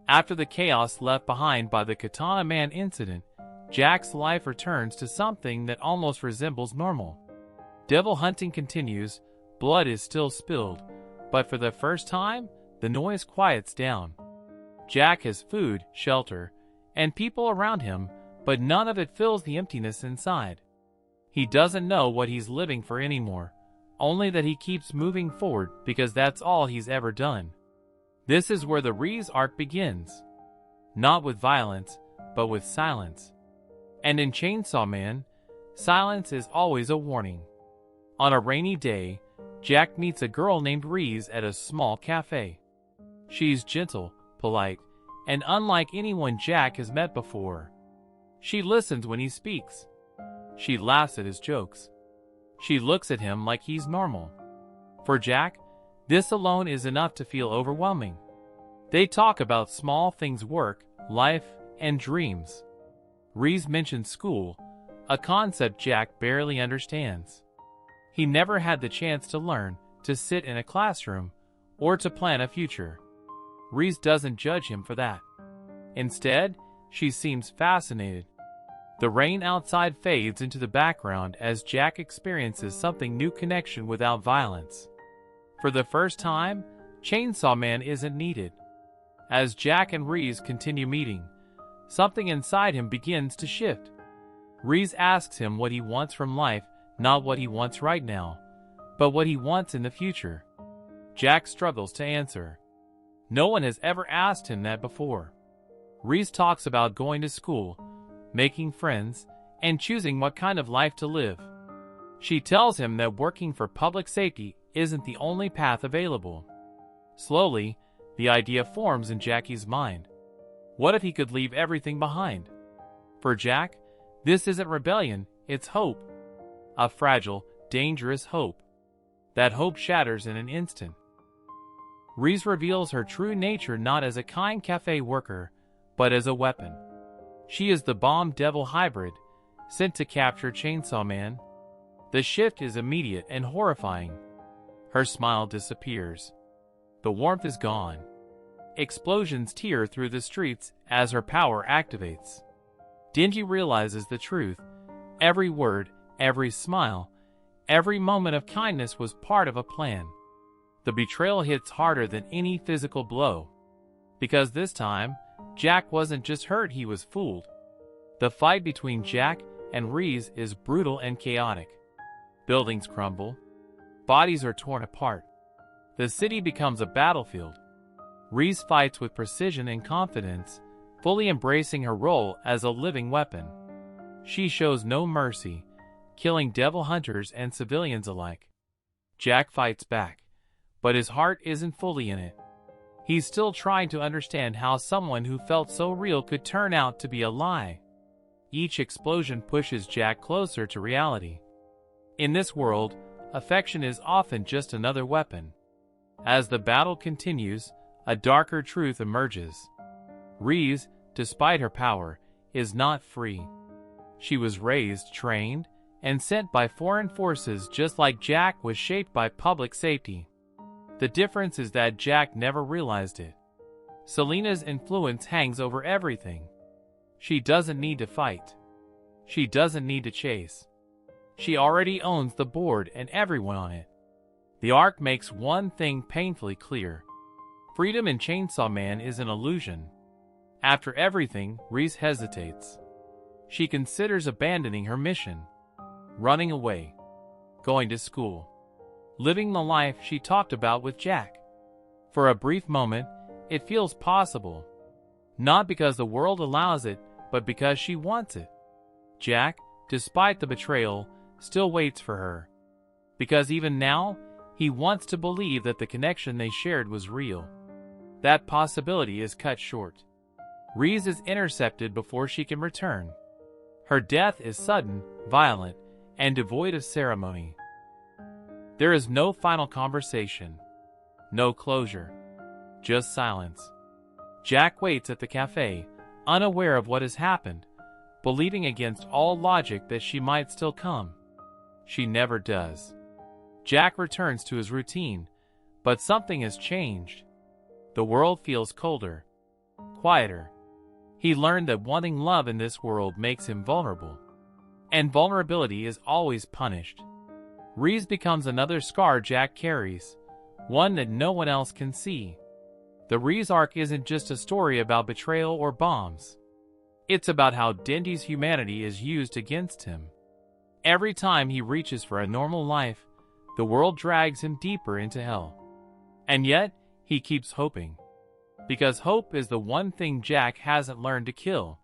After the chaos left behind by the Katana Man incident, Jack's life returns to something that almost resembles normal. Devil hunting continues, blood is still spilled, but for the first time, the noise quiets down. Jack has food, shelter, and people around him, but none of it fills the emptiness inside. He doesn't know what he's living for anymore, only that he keeps moving forward because that's all he's ever done. This is where the Reze arc begins. Not with violence, but with silence. And in Chainsaw Man, silence is always a warning. On a rainy day, Jack meets a girl named Reze at a small cafe. She's gentle, polite, and unlike anyone Jack has met before. She listens when he speaks. She laughs at his jokes. She looks at him like he's normal. For Jack, this alone is enough to feel overwhelming. They talk about small things: work, life, and dreams. Reze mentions school, a concept Jack barely understands. He never had the chance to learn, to sit in a classroom, or to plan a future. Reze doesn't judge him for that. Instead, she seems fascinated. The rain outside fades into the background as Jack experiences something new: connection without violence. For the first time, Chainsaw Man isn't needed. As Jack and Reze continue meeting, something inside him begins to shift. Reze asks him what he wants from life, not what he wants right now, but what he wants in the future. Jack struggles to answer. No one has ever asked him that before. Reze talks about going to school, making friends, and choosing what kind of life to live. She tells him that working for public safety isn't the only path available. Slowly, the idea forms in Jackie's mind. What if he could leave everything behind? For Jack, this isn't rebellion, it's hope. A fragile, dangerous hope. That hope shatters in an instant. Reze reveals her true nature not as a kind cafe worker, but as a weapon. She is the bomb-devil hybrid, sent to capture Chainsaw Man. The shift is immediate and horrifying. Her smile disappears. The warmth is gone. Explosions tear through the streets as her power activates. Denji realizes the truth. Every word, every smile, every moment of kindness was part of a plan. The betrayal hits harder than any physical blow. Because this time, Jack wasn't just hurt, he was fooled. The fight between Jack and Reze is brutal and chaotic. Buildings crumble. Bodies are torn apart. The city becomes a battlefield. Reze fights with precision and confidence, fully embracing her role as a living weapon. She shows no mercy, killing devil hunters and civilians alike. Jack fights back, but his heart isn't fully in it. He's still trying to understand how someone who felt so real could turn out to be a lie. Each explosion pushes Jack closer to reality. In this world, affection is often just another weapon. As the battle continues, a darker truth emerges. Reze, despite her power, is not free. She was raised, trained, and sent by foreign forces just like Jack was shaped by public safety. The difference is that Jack never realized it. Selena's influence hangs over everything. She doesn't need to fight. She doesn't need to chase. She already owns the board and everyone on it. The arc makes one thing painfully clear. Freedom in Chainsaw Man is an illusion. After everything, Reze hesitates. She considers abandoning her mission, running away, going to school, living the life she talked about with Jack. For a brief moment, it feels possible. Not because the world allows it, but because she wants it. Jack, despite the betrayal, still waits for her. Because even now, he wants to believe that the connection they shared was real. That possibility is cut short. Reze is intercepted before she can return. Her death is sudden, violent, and devoid of ceremony. There is no final conversation. No closure. Just silence. Jack waits at the cafe, unaware of what has happened, believing against all logic that she might still come. She never does. Jack returns to his routine, but something has changed. The world feels colder. quieter. He learned that wanting love in this world makes him vulnerable. And vulnerability is always punished. Reze becomes another scar Jack carries, one that no one else can see. The Reze arc isn't just a story about betrayal or bombs. It's about how Denji's humanity is used against him. Every time he reaches for a normal life, the world drags him deeper into hell. And yet, he keeps hoping. Because hope is the one thing Jack hasn't learned to kill.